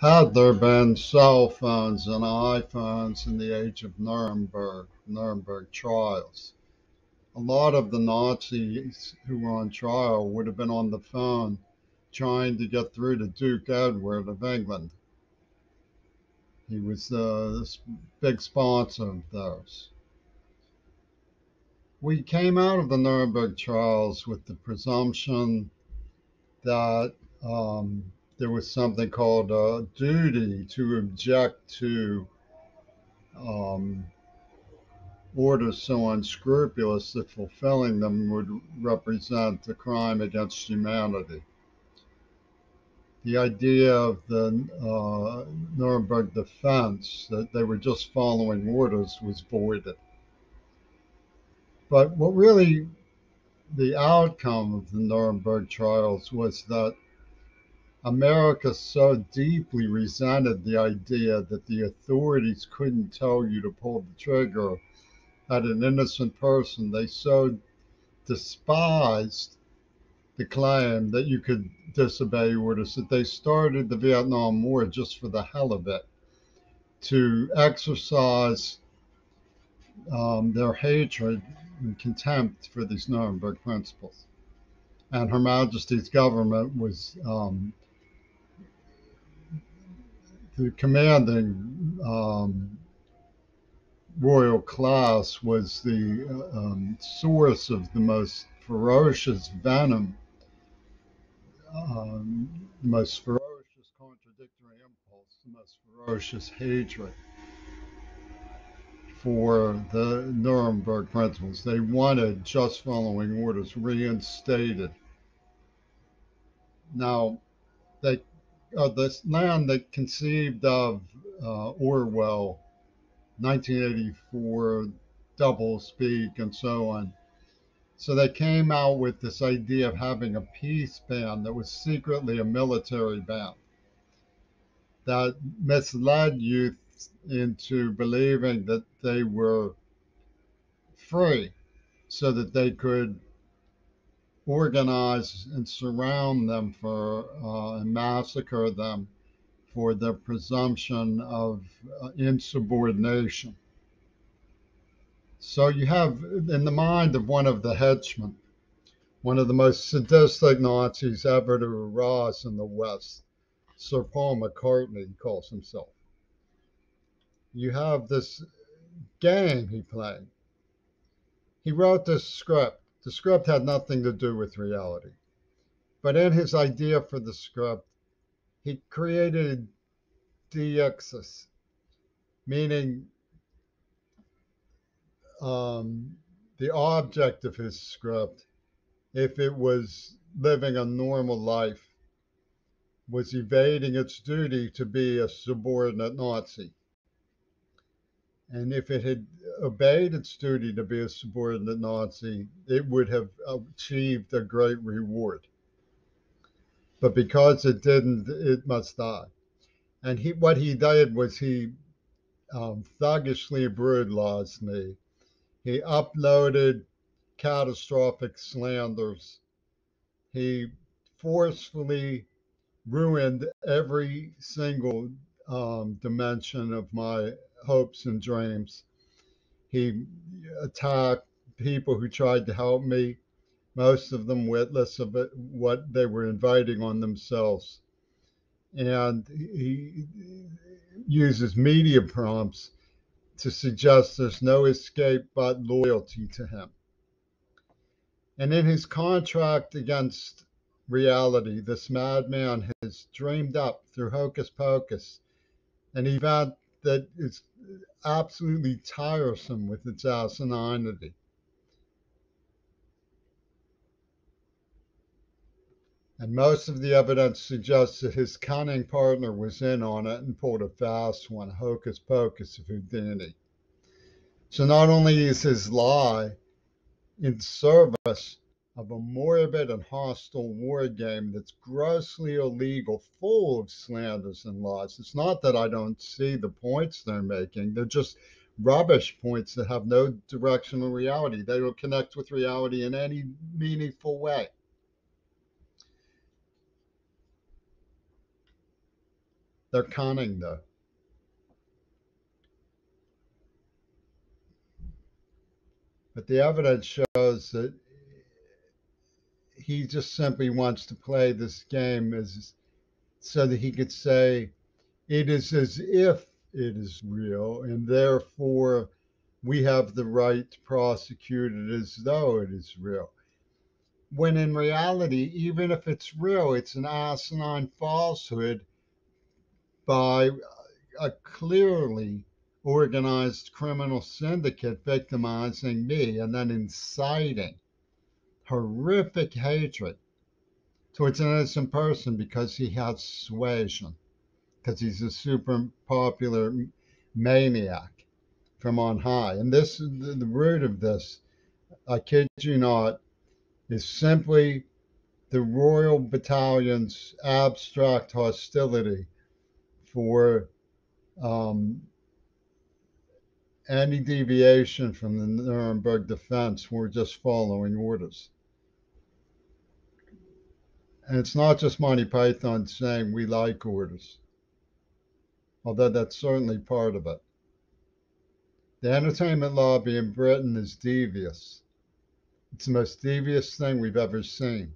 Had there been cell phones and iPhones in the age of Nuremberg trials, a lot of the Nazis who were on trial would have been on the phone trying to get through to Duke Edward of England. He was this big sponsor of those. We came out of the Nuremberg trials with the presumption that there was something called a duty to object to um, orders so unscrupulous that fulfilling them would represent a crime against humanity. The idea of the Nuremberg defense, that they were just following orders, was voided. But what really the outcome of the Nuremberg trials was that America so deeply resented the idea that the authorities couldn't tell you to pull the trigger at an innocent person. They so despised the claim that you could disobey orders that they started the Vietnam War just for the hell of it, to exercise their hatred and contempt for these Nuremberg principles. And Her Majesty's government was the commanding royal class was the source of the most ferocious venom, the most ferocious contradictory impulse, the most ferocious hatred for the Nuremberg principles. They wanted just following orders reinstated. Now, they this land that conceived of Orwell, 1984, double speak, and so on. So they came out with this idea of having a peace band that was secretly a military band that misled youth into believing that they were free so that they could organize and surround them for and massacre them for their presumption of insubordination. So you have in the mind of one of the henchmen, one of the most sadistic Nazis ever to arise in the West, Sir Paul McCartney he calls himself. You have this game he played. He wrote this script. The script had nothing to do with reality. But in his idea for the script, he created deixis, meaning the object of his script, if it was living a normal life, was evading its duty to be a subordinate Nazi. And if it had obeyed its duty to be a subordinate Nazi, it would have achieved a great reward. But because it didn't, it must die. And what he did was he thuggishly brutalized me. He uploaded catastrophic slanders. He forcefully ruined every single dimension of my hopes and dreams. He attacked people who tried to help me, most of them witless of it, what they were inviting on themselves. And he uses media prompts to suggest there's no escape but loyalty to him. And in his contract against reality, this madman has dreamed up through hocus pocus an event that is absolutely tiresome with its asininity. And most of the evidence suggests that his cunning partner was in on it and pulled a fast one, hocus pocus of Houdini. So not only is his lie in service of a morbid and hostile war game that's grossly illegal, full of slanders and lies. It's not that I don't see the points they're making. They're just rubbish points that have no directional reality. They don't connect with reality in any meaningful way. They're cunning, though. But the evidence shows that he just simply wants to play this game as so that he could say it is as if it is real, and therefore we have the right to prosecute it as though it is real. When in reality, even if it's real, it's an asinine falsehood by a clearly organized criminal syndicate victimizing me and then inciting horrific hatred towards an innocent person because he has suasion, because he's a super popular maniac from on high. And this, the root of this, I kid you not, is simply the Royal Battalion's abstract hostility for um, any deviation from the Nuremberg defense. We're just following orders. And it's not just Monty Python saying we like orders, although that's certainly part of it. The entertainment lobby in Britain is devious. It's the most devious thing we've ever seen.